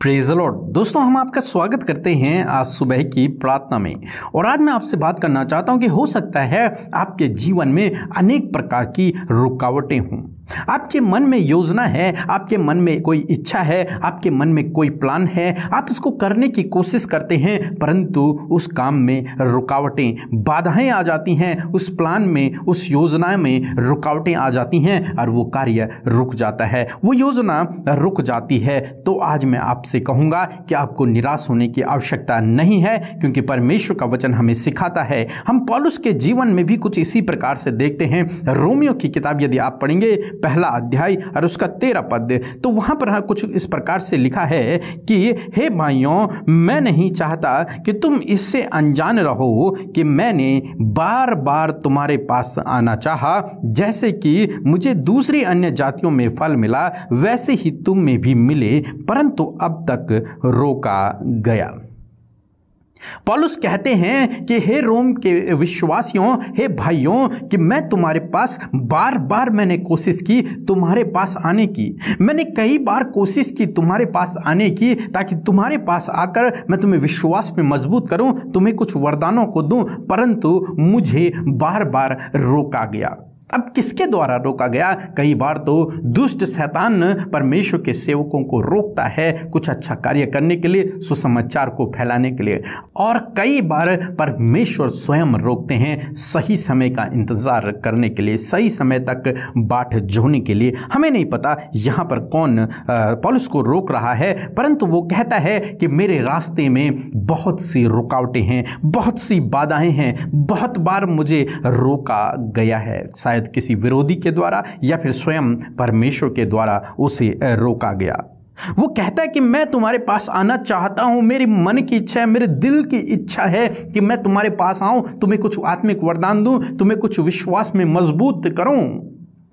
Praise the Lord. दोस्तों, हम आपका स्वागत करते हैं आज सुबह की प्रार्थना में। और आज मैं आपसे बात करना चाहता हूं कि हो सकता है आपके जीवन में अनेक प्रकार की रुकावटें हों। आपके मन में योजना है, आपके मन में कोई इच्छा है, आपके मन में कोई प्लान है, आप इसको करने की कोशिश करते हैं, परंतु उस काम में रुकावटें, बाधाएं आ जाती हैं, उस प्लान में, उस योजना में रुकावटें आ जाती हैं और वो कार्य रुक जाता है, वो योजना रुक जाती है। तो आज मैं आपसे कहूँगा कि आपको निराश होने की आवश्यकता नहीं है, क्योंकि परमेश्वर का वचन हमें सिखाता है। हम पौलुस के जीवन में भी कुछ इसी प्रकार से देखते हैं। रोमियो की किताब यदि आप पढ़ेंगे, पहला अध्याय और उसका 13 पद, तो वहां पर कुछ इस प्रकार से लिखा है कि हे भाइयों, मैं नहीं चाहता कि तुम इससे अनजान रहो कि मैंने बार बार तुम्हारे पास आना चाहा, जैसे कि मुझे दूसरी अन्य जातियों में फल मिला वैसे ही तुम में भी मिले, परंतु अब तक रोका गया। पौलुस कहते हैं कि हे रोम के विश्वासियों, हे भाइयों, कि मैं तुम्हारे पास बार बार मैंने कोशिश की तुम्हारे पास आने की। मैंने कई बार कोशिश की तुम्हारे पास आने की, ताकि तुम्हारे पास आकर मैं तुम्हें विश्वास में मजबूत करूं, तुम्हें कुछ वरदानों को दूं, परंतु मुझे बार बार रोका गया। अब किसके द्वारा रोका गया? कई बार तो दुष्ट शैतान परमेश्वर के सेवकों को रोकता है कुछ अच्छा कार्य करने के लिए, सुसमाचार को फैलाने के लिए, और कई बार परमेश्वर स्वयं रोकते हैं सही समय का इंतजार करने के लिए, सही समय तक बाट जोहने के लिए। हमें नहीं पता यहाँ पर कौन पौलुस को रोक रहा है, परंतु वो कहता है कि मेरे रास्ते में बहुत सी रुकावटें हैं, बहुत सी बाधाएं हैं, बहुत बार मुझे रोका गया है, शायद किसी विरोधी के द्वारा या फिर स्वयं परमेश्वर के द्वारा उसे रोका गया। वो कहता है कि मैं तुम्हारे पास आना चाहता हूं, मेरी मन की इच्छा है, मेरे दिल की इच्छा है कि मैं तुम्हारे पास आऊं, तुम्हें कुछ आत्मिक वरदान दूं, तुम्हें कुछ विश्वास में मजबूत करूं,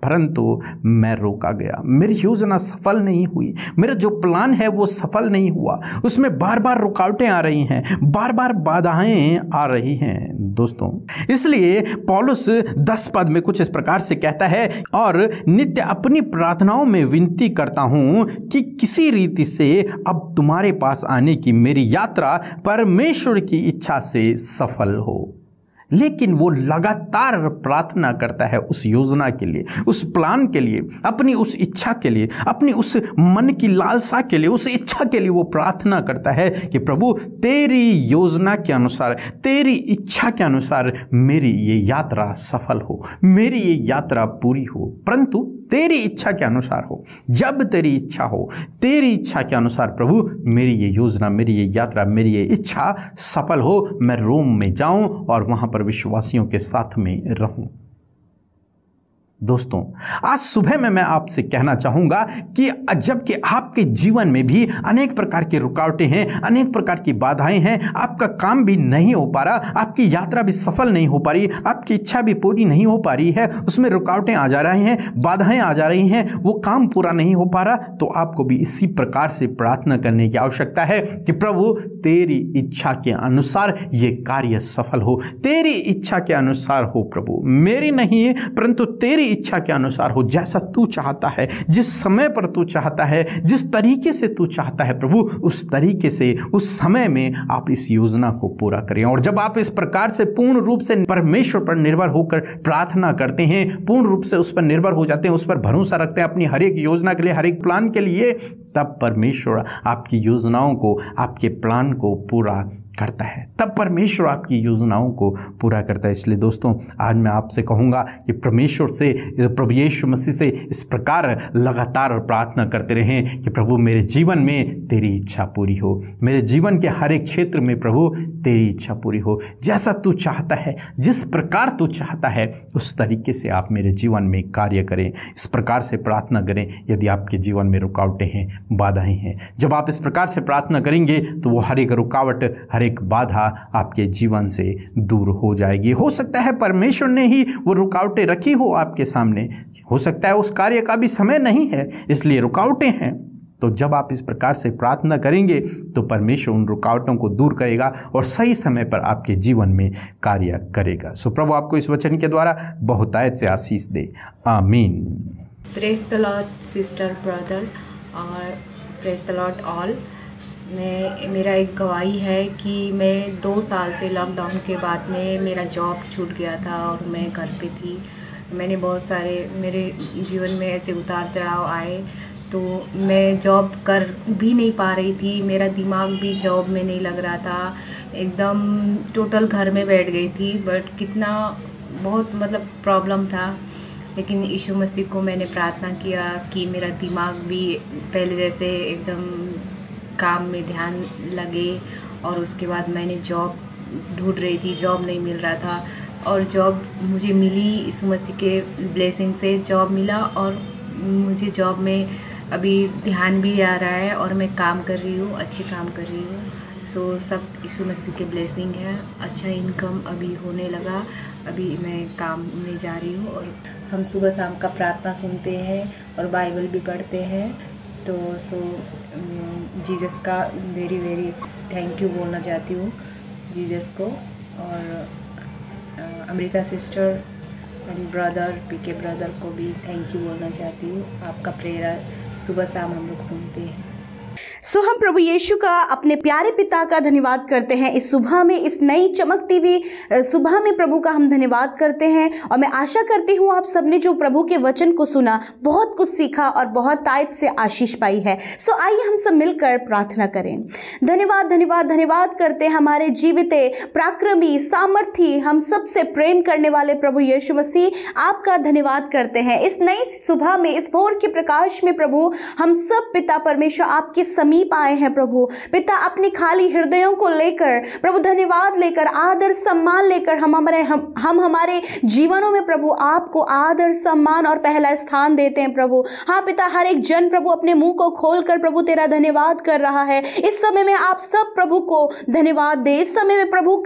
परंतु मैं रोका गया। मेरी योजना सफल नहीं हुई, मेरा जो प्लान है वो सफल नहीं हुआ, उसमें बार बार रुकावटें आ रही हैं, बार बार बाधाएं आ रही हैं। दोस्तों, इसलिए पौलुस 10 पद में कुछ इस प्रकार से कहता है, और नित्य अपनी प्रार्थनाओं में विनती करता हूं कि किसी रीति से अब तुम्हारे पास आने की मेरी यात्रा परमेश्वर की इच्छा से सफल हो। लेकिन वो लगातार प्रार्थना करता है उस योजना के लिए, उस प्लान के लिए, अपनी उस इच्छा के लिए, अपनी उस मन की लालसा के लिए, उस इच्छा के लिए वो प्रार्थना करता है कि प्रभु तेरी योजना के अनुसार, तेरी इच्छा के अनुसार मेरी ये यात्रा सफल हो, मेरी ये यात्रा पूरी हो, परंतु तेरी इच्छा के अनुसार हो। जब तेरी इच्छा हो, तेरी इच्छा के अनुसार प्रभु मेरी ये योजना, मेरी ये यात्रा, मेरी ये इच्छा सफल हो, मैं रोम में जाऊं और वहां पर विश्वासियों के साथ में रहूं। दोस्तों, आज सुबह में मैं आपसे कहना चाहूंगा कि जबकि आपके जीवन में भी अनेक प्रकार की रुकावटें हैं, अनेक प्रकार की बाधाएं हैं, आपका काम भी नहीं हो पा रहा, आपकी यात्रा भी सफल नहीं हो पा रही, आपकी इच्छा भी पूरी नहीं हो पा रही है, उसमें रुकावटें आ जा रही हैं, बाधाएं आ जा रही हैं, वो काम पूरा नहीं हो पा रहा, तो आपको भी इसी प्रकार से प्रार्थना करने की आवश्यकता है कि प्रभु तेरी इच्छा के अनुसार ये कार्य सफल हो, तेरी इच्छा के अनुसार हो प्रभु, मेरी नहीं है परंतु तेरी इच्छा के अनुसार हो, जैसा तू चाहता है, जिस समय पर तू चाहता है, जिस तरीके से तू चाहता है प्रभु, उस तरीके से, उस समय में आप इस योजना को पूरा करें। और जब आप इस प्रकार से पूर्ण रूप से परमेश्वर पर निर्भर होकर प्रार्थना करते हैं, पूर्ण रूप से उस पर निर्भर हो जाते हैं, उस पर भरोसा रखते हैं अपनी हर एक योजना के लिए, हर एक प्लान के लिए, तब परमेश्वर आपकी योजनाओं को, आपके प्लान को पूरा करता है, तब परमेश्वर आपकी योजनाओं को पूरा करता है। इसलिए दोस्तों, आज मैं आपसे कहूँगा कि परमेश्वर से, प्रभु यीशु मसीह से इस प्रकार लगातार प्रार्थना करते रहें कि प्रभु मेरे जीवन में तेरी इच्छा पूरी हो, मेरे जीवन के हर एक क्षेत्र में प्रभु तेरी इच्छा पूरी हो, जैसा तू चाहता है, जिस प्रकार तू चाहता है, उस तरीके से आप मेरे जीवन में कार्य करें। इस प्रकार से प्रार्थना करें यदि आपके जीवन में रुकावटें हैं, बाधाएं हैं। जब आप इस प्रकार से प्रार्थना करेंगे तो वो हर एक रुकावट, हर एक बाधा आपके जीवन से दूर हो जाएगी। हो सकता है परमेश्वर ने ही वो रुकावटें रखी हो आपके सामने, हो सकता है उस कार्य का भी समय नहीं है, इसलिए रुकावटें हैं। तो जब आप इस प्रकार से प्रार्थना करेंगे तो परमेश्वर उन रुकावटों को दूर करेगा और सही समय पर आपके जीवन में कार्य करेगा। सो प्रभु आपको इस वचन के द्वारा बहुतायत से आशीष दे। आमीन। Praise the Lord, sister, brother, or praise the Lord all. मेरा एक गवाही है कि मैं 2 साल से लॉकडाउन के बाद में मेरा जॉब छूट गया था और मैं घर पे थी। मैंने बहुत सारे मेरे जीवन में ऐसे उतार चढ़ाव आए, तो मैं जॉब कर भी नहीं पा रही थी। मेरा दिमाग भी जॉब में नहीं लग रहा था, एकदम टोटल घर में बैठ गई थी। बट कितना बहुत मतलब प्रॉब्लम था, लेकिन यीशु मसीह को मैंने प्रार्थना किया कि मेरा दिमाग भी पहले जैसे एकदम काम में ध्यान लगे। और उसके बाद मैंने जॉब ढूंढ रही थी, जॉब नहीं मिल रहा था और जॉब मुझे मिली। यीशु मसीह के ब्लेसिंग से जॉब मिला और मुझे जॉब में अभी ध्यान भी आ रहा है और मैं काम कर रही हूँ, अच्छे काम कर रही हूँ। सो सब यीशु मसीह के ब्लेसिंग है। अच्छा इनकम अभी होने लगा, अभी मैं काम में जा रही हूँ। और हम सुबह शाम का प्रार्थना सुनते हैं और बाइबल भी पढ़ते हैं। तो जीसस का वेरी वेरी थैंक यू बोलना चाहती हूँ जीसस को। और Amrita sister and brother PK brother को भी थैंक यू बोलना चाहती हूँ। आपका प्रेयर सुबह शाम हम लोग सुनते हैं। हम प्रभु यीशु का अपने प्यारे पिता का धन्यवाद करते हैं इस सुबह में, इस नई चमकती हुई सुबह में प्रभु का हम धन्यवाद करते हैं। और मैं आशा करती हूँ आप सबने जो प्रभु के वचन को सुना, बहुत कुछ सीखा और बहुत तायत से आशीष पाई है। आइए हम सब मिलकर प्रार्थना करें। धन्यवाद धन्यवाद धन्यवाद करते हैं हमारे जीविते पराक्रमी सामर्थी हम सबसे प्रेम करने वाले प्रभु यीशु मसीह, आपका धन्यवाद करते हैं इस नई सुबह में, इस भोर के प्रकाश में। प्रभु हम सब पिता परमेश्वर आपके समीप आए हैं प्रभु पिता, अपनी खाली हृदयों को लेकर प्रभु धन्यवाद लेकर, आदर सम्मान लेकर हम हमारे जीवनों में प्रभु आपको आदर सम्मान और पहला स्थान देते हैं प्रभु। हाँ पिता, हर एक जन प्रभु अपने मुंह को खोलकर प्रभु तेरा धन्यवाद कर रहा है। इस समय में आप सब प्रभु को धन्यवाद दे। इस समय में प्रभु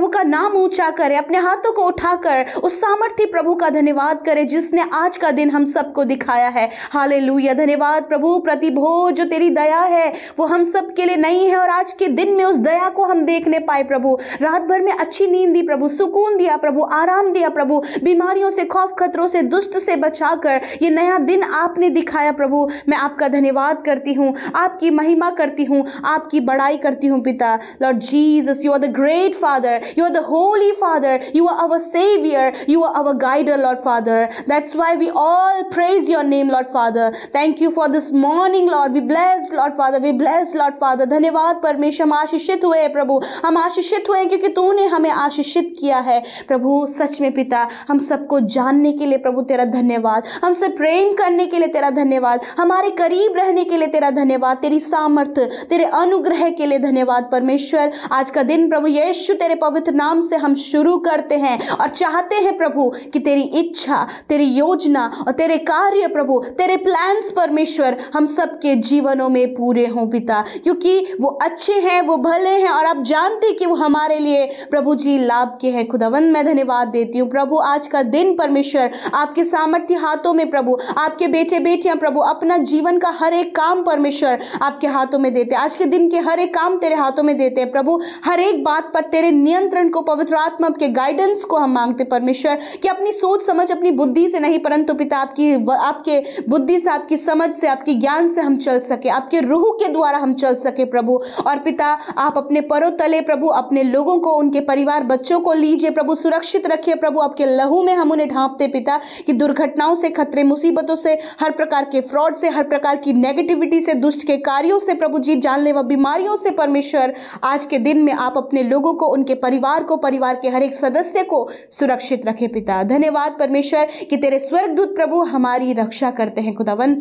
का नाम ऊंचा करे, अपने हाथों को उठाकर उस सामर्थी प्रभु का धन्यवाद करे जिसने आज का दिन हम सबको दिखाया है। हालेलुया, धन्यवाद प्रभु। प्रतिभोज जो तेरी दया है वो हम सब के लिए नहीं है और आज के दिन में उस दया को हम देखने पाए प्रभु। रात भर में अच्छी नींद दी प्रभु, सुकून दिया प्रभु, आराम दिया प्रभु, बीमारियों से, खौफ खतरों से, दुष्ट से बचाकर ये नया दिन आपने दिखाया प्रभु। मैं आपका धन्यवाद करती हूँ, आपकी महिमा करती हूँ, आपकी बड़ाई करती हूँ पिता। Lord Jesus, you are the great father, you are the holy father, you are our savior, you are our guider Lord Father. That's why we all praise your name Lord Father. Thank you for this morning Lord, we bless Lord Father, we bless Lord Father. धन्यवाद परमेश्वर, हम आशीषित हुए प्रभु, हम आशीषित हुए क्योंकि तूने हमें आशीषित किया है प्रभु। सच में पिता, हम सबको जानने के लिए प्रभु तेरा धन्यवाद, हमसे प्रेम करने के लिए तेरा धन्यवाद, हमारे करीब रहने के लिए तेरा धन्यवाद, तेरी सामर्थ्य, तेरे अनुग्रह के लिए धन्यवाद परमेश्वर। आज का दिन प्रभु यीशु तेरे पवित्र नाम से हम शुरू करते हैं और चाहते हैं प्रभु कि तेरी इच्छा, तेरी योजना और तेरे कार्य प्रभु, तेरे प्लान्स परमेश्वर हम सबके जीवनों में पूरे हों पिता, क्योंकि वो अच्छे हैं, वो भले हैं और आप जानते कि वो हमारे लिए प्रभु जी लाभ के हैं। खुदावंद मैं धन्यवाद देती हूँ प्रभु। आज का दिन परमेश्वर आपके सामर्थ्य हाथों में प्रभु, आपके बेटे बेटियां प्रभु अपना जीवन का हर एक काम परमेश्वर आपके हाथों में देते हैं। आज के दिन के हर एक काम तेरे हाथों में देते हैं प्रभु। हर एक बात पर तेरे नियंत्रण को, पवित्र आत्मा के गाइडेंस को हम मांगते परमेश्वर कि अपनी सोच समझ, अपनी बुद्धि से नहीं परंतु पिता आपके बुद्धि से, आपकी समझ से, आपके ज्ञान से हम चल सके, आपके रूह के द्वारा हम चल सके प्रभु। और पिता आप अपने परों तले प्रभु अपने लोगों को, उनके परिवार बच्चों को लीजिए प्रभु, सुरक्षित रखिए प्रभु। आपके लहू में हम उन्हें ढांपते पिता कि दुर्घटनाओं से, खतरे, मुसीबतों से, हर प्रकार के फ्रॉड से, हर प्रकार की नेगेटिविटी से, दुष्ट के कार्यों से प्रभु जी, जानलेवा बीमारियों से परमेश्वर आज के दिन में आप अपने लोगों को, उनके परिवार को, परिवार के हर एक सदस्य को सुरक्षित रखे पिता। धन्यवाद परमेश्वर कि तेरे स्वर्गदूत प्रभु हमारी रक्षा करते हैं। खुदावन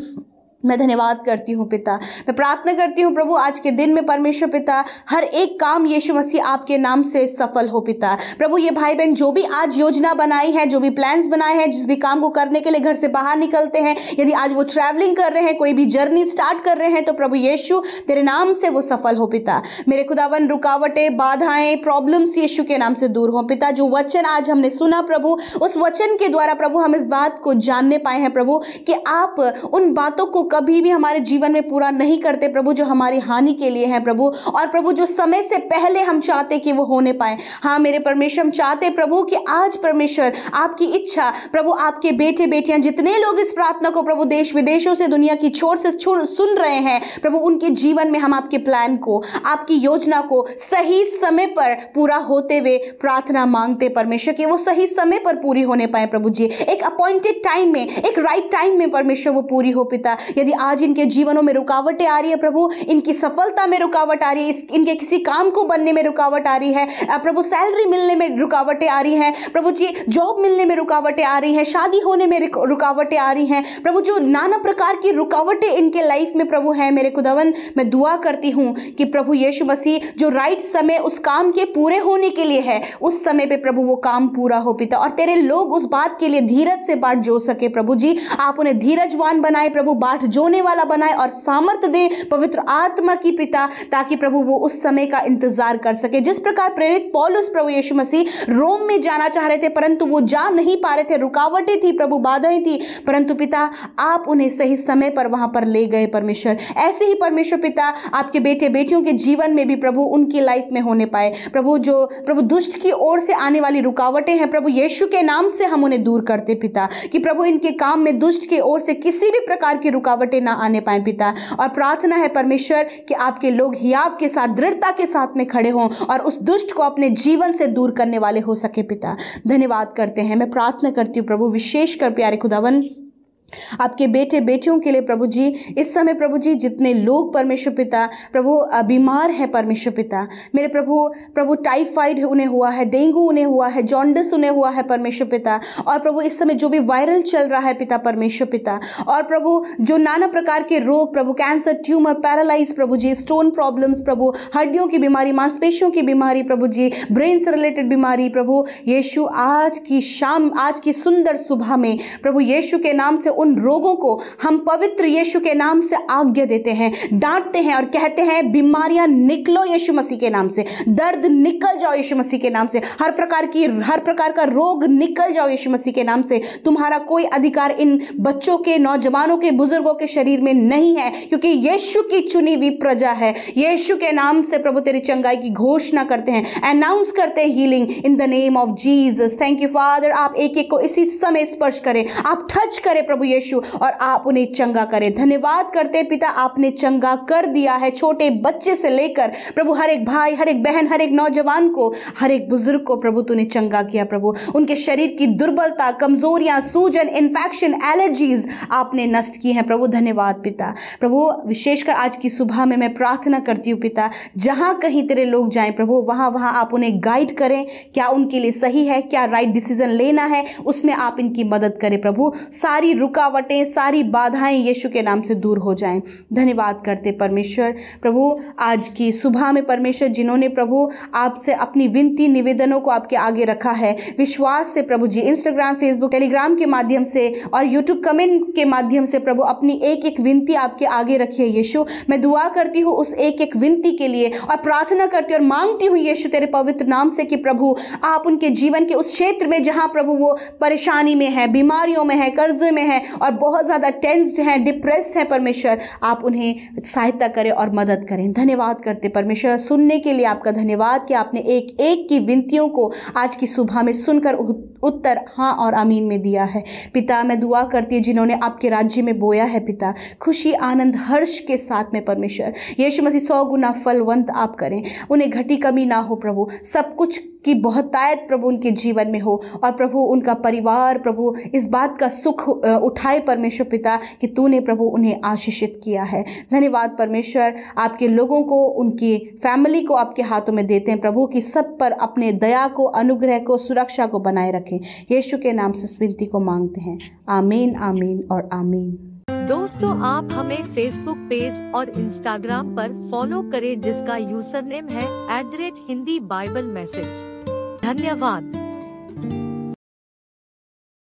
मैं धन्यवाद करती हूँ पिता। मैं प्रार्थना करती हूँ प्रभु आज के दिन में परमेश्वर पिता हर एक काम यीशु मसीह आपके नाम से सफल हो पिता। प्रभु ये भाई बहन जो भी आज योजना बनाई है, जो भी प्लान्स बनाए हैं, जिस भी काम को करने के लिए घर से बाहर निकलते हैं, यदि आज वो ट्रैवलिंग कर रहे हैं, कोई भी जर्नी स्टार्ट कर रहे हैं, तो प्रभु यीशु तेरे नाम से वो सफल हो पिता। मेरे खुदावन रुकावटें, बाधाएं, प्रॉब्लम्स यीशु के नाम से दूर हो पिता। जो वचन आज हमने सुना प्रभु, उस वचन के द्वारा प्रभु हम इस बात को जानने पाए हैं प्रभु कि आप उन बातों को कभी भी हमारे जीवन में पूरा नहीं करते प्रभु, जो हमारी हानि के लिए है प्रभु, और प्रभु जो समय से पहले हम चाहते कि वो होने पाए। हाँ मेरे परमेश्वर, हम चाहते प्रभु कि आज परमेश्वर आपकी इच्छा प्रभु, आपके बेटे बेटियां जितने लोग इस प्रार्थना को प्रभु देश विदेशों से, दुनिया की छोर से सुन रहे हैं प्रभु, उनके जीवन में हम आपके प्लान को, आपकी योजना को सही समय पर पूरा होते हुए प्रार्थना मांगते परमेश्वर कि वो सही समय पर पूरी होने पाए प्रभु जी, एक अपॉइंटेड टाइम में, एक राइट टाइम में परमेश्वर वो पूरी हो पिता। यदि आज इनके जीवनों में रुकावटें आ रही है प्रभु, इनकी सफलता में रुकावट आ रही है, इनके किसी काम को बनने में रुकावट आ रही है प्रभु, सैलरी मिलने में रुकावटें आ रही हैं प्रभु जी, जॉब मिलने में रुकावटें आ रही हैं, शादी होने में रुकावटें आ रही हैं प्रभु, जो नाना प्रकार की रुकावटें इनके लाइफ में प्रभु है मेरे खुदावन, मैं दुआ करती हूं कि प्रभु यीशु मसीह जो राइट समय उस काम के पूरे होने के लिए है, उस समय पे प्रभु वो काम पूरा हो पिता, और तेरे लोग उस बात के लिए धीरज से बाट जो सके प्रभु जी। आप उन्हें धीरजवान बनाए प्रभु, बाट जोने वाला बनाए और सामर्थ दे पवित्र आत्मा की पिता, ताकि प्रभु वो उस समय का इंतजार कर सके। जिस प्रकार प्रेरित पौलुस प्रभु यीशु मसीह रोम में जाना चाह रहे थे परंतु वो जा नहीं पा रहे थे, रुकावटें थी प्रभु, बाधाएं थी, परंतु पिता आप उन्हें सही समय पर वहां पर ले गए परमेश्वर। ऐसे ही परमेश्वर पिता आपके बेटे बेटियों के जीवन में भी प्रभु उनकी लाइफ में होने पाए प्रभु, जो प्रभु दुष्ट की ओर से आने वाली रुकावटें हैं प्रभु यीशु के नाम से हम उन्हें दूर करते पिता, कि प्रभु इनके काम में दुष्ट की ओर से किसी भी प्रकार की रुकावटें ना आने पाए पिता। और प्रार्थना है परमेश्वर कि आपके लोग हियाव के साथ, दृढ़ता के साथ में खड़े हों और उस दुष्ट को अपने जीवन से दूर करने वाले हो सके पिता। धन्यवाद करते हैं, मैं प्रार्थना करती हूँ प्रभु, विशेषकर प्यारे खुदावन आपके बेटे बेटियों के लिए प्रभु जी, इस समय प्रभु जी जितने लोग परमेश्वर पिता प्रभु बीमार है परमेश्वर पिता मेरे प्रभु टाइफाइड उन्हें हुआ है, डेंगू उन्हें हुआ है, जॉन्डिस उन्हें हुआ है परमेश्वर पिता, और प्रभु इस समय जो भी वायरल चल रहा है पिता परमेश्वर पिता, और प्रभु जो नाना प्रकार के रोग प्रभु, कैंसर, ट्यूमर, पैरालाइज प्रभु जी, स्टोन प्रॉब्लम्स प्रभु, हड्डियों की बीमारी, मांसपेशियों की बीमारी प्रभु जी, ब्रेन से रिलेटेड बीमारी प्रभु यीशु, आज की शाम, आज की सुंदर सुबह में प्रभु यीशु के नाम से उन रोगों को हम पवित्र यीशु के नाम से आज्ञा देते हैं, डांटते हैं और कहते हैं बीमारियां निकलो यीशु मसीह के नाम से, दर्द निकल जाओ यीशु मसीह के नाम से, हर प्रकार का रोग निकल जाओ यीशु मसीह के नाम से। तुम्हारा कोई अधिकार इन बच्चों के, नौजवानों के, बुजुर्गों के शरीर में नहीं है, क्योंकि यीशु की चुनी हुई प्रजा है। यीशु के नाम से प्रभु तेरी चंगाई की घोषणा करते हैं, अनाउंस करते हैं healing in the name of Jesus. Thank you father, आप एक एक को इसी समय स्पर्श करें, आप टच करें प्रभु यीशु, और आप उन्हें चंगा करें। धन्यवाद करते पिता, आपने चंगा कर दिया है, छोटे बच्चे से लेकर प्रभु हर एक भाई, हर एक बहन, हर एक नौजवान को, हर एक बुजुर्ग को प्रभु तूने चंगा किया प्रभु। उनके शरीर की दुर्बलता, कमजोरियां, सूजन, इन्फेक्शन, एलर्जीज आपने नष्ट की हैं प्रभु। धन्यवाद पिता। प्रभु विशेषकर आज की सुबह में मैं प्रार्थना करती हूँ पिता, जहां कहीं तेरे लोग जाएं प्रभु, वहां आप उन्हें गाइड करें, क्या उनके लिए सही है, क्या राइट डिसीजन लेना है, उसमें आप इनकी मदद करें प्रभु। सारी रुकावटें, सारी बाधाएं यीशु के नाम से दूर हो जाएं। धन्यवाद करते परमेश्वर प्रभु, आज की सुबह में परमेश्वर जिन्होंने प्रभु आपसे अपनी विनती निवेदनों को आपके आगे रखा है, विश्वास से प्रभु जी इंस्टाग्राम, फेसबुक, टेलीग्राम के माध्यम से और यूट्यूब कमेंट के माध्यम से प्रभु अपनी एक एक विनती आपके आगे रखी है यीशु। मैं दुआ करती हूँ उस एक एक विनती के लिए और प्रार्थना करती हूँ और मांगती हूँ यीशु तेरे पवित्र नाम से कि प्रभु आप उनके जीवन के उस क्षेत्र में जहाँ प्रभु वो परेशानी में है, बीमारियों में है, कर्जे में है और बहुत ज़्यादा टेंस्ड हैं, डिप्रेस हैं परमेश्वर, आप उन्हें सहायता करें और मदद करें। धन्यवाद करते परमेश्वर, सुनने के लिए आपका धन्यवाद कि आपने एक एक की विनतियों को आज की सुबह में सुनकर उत्तर हाँ और आमीन में दिया है। पिता मैं दुआ करती हूँ जिन्होंने आपके राज्य में बोया है पिता, खुशी, आनंद, हर्ष के साथ में परमेश्वर यीशु मसीह 100 गुना फलवंत आप करें, उन्हें घटी कमी ना हो प्रभु, सब कुछ की बहुतायत प्रभु उनके जीवन में हो और प्रभु उनका परिवार प्रभु इस बात का सुख उठाए परमेश्वर पिता कि तूने प्रभु उन्हें आशीषित किया है। धन्यवाद परमेश्वर, आपके लोगों को, उनकी फैमिली को आपके हाथों में देते हैं प्रभु कि सब पर अपने दया को, अनुग्रह को, सुरक्षा को बनाए रखें। यीशु के नाम से इस विनती को मांगते हैं, आमीन, आमीन और आमीन। दोस्तों आप हमें फेसबुक पेज और इंस्टाग्राम पर फॉलो करें जिसका यूजर नेम है @हिंदी बाइबल मैसेज। धन्यवाद।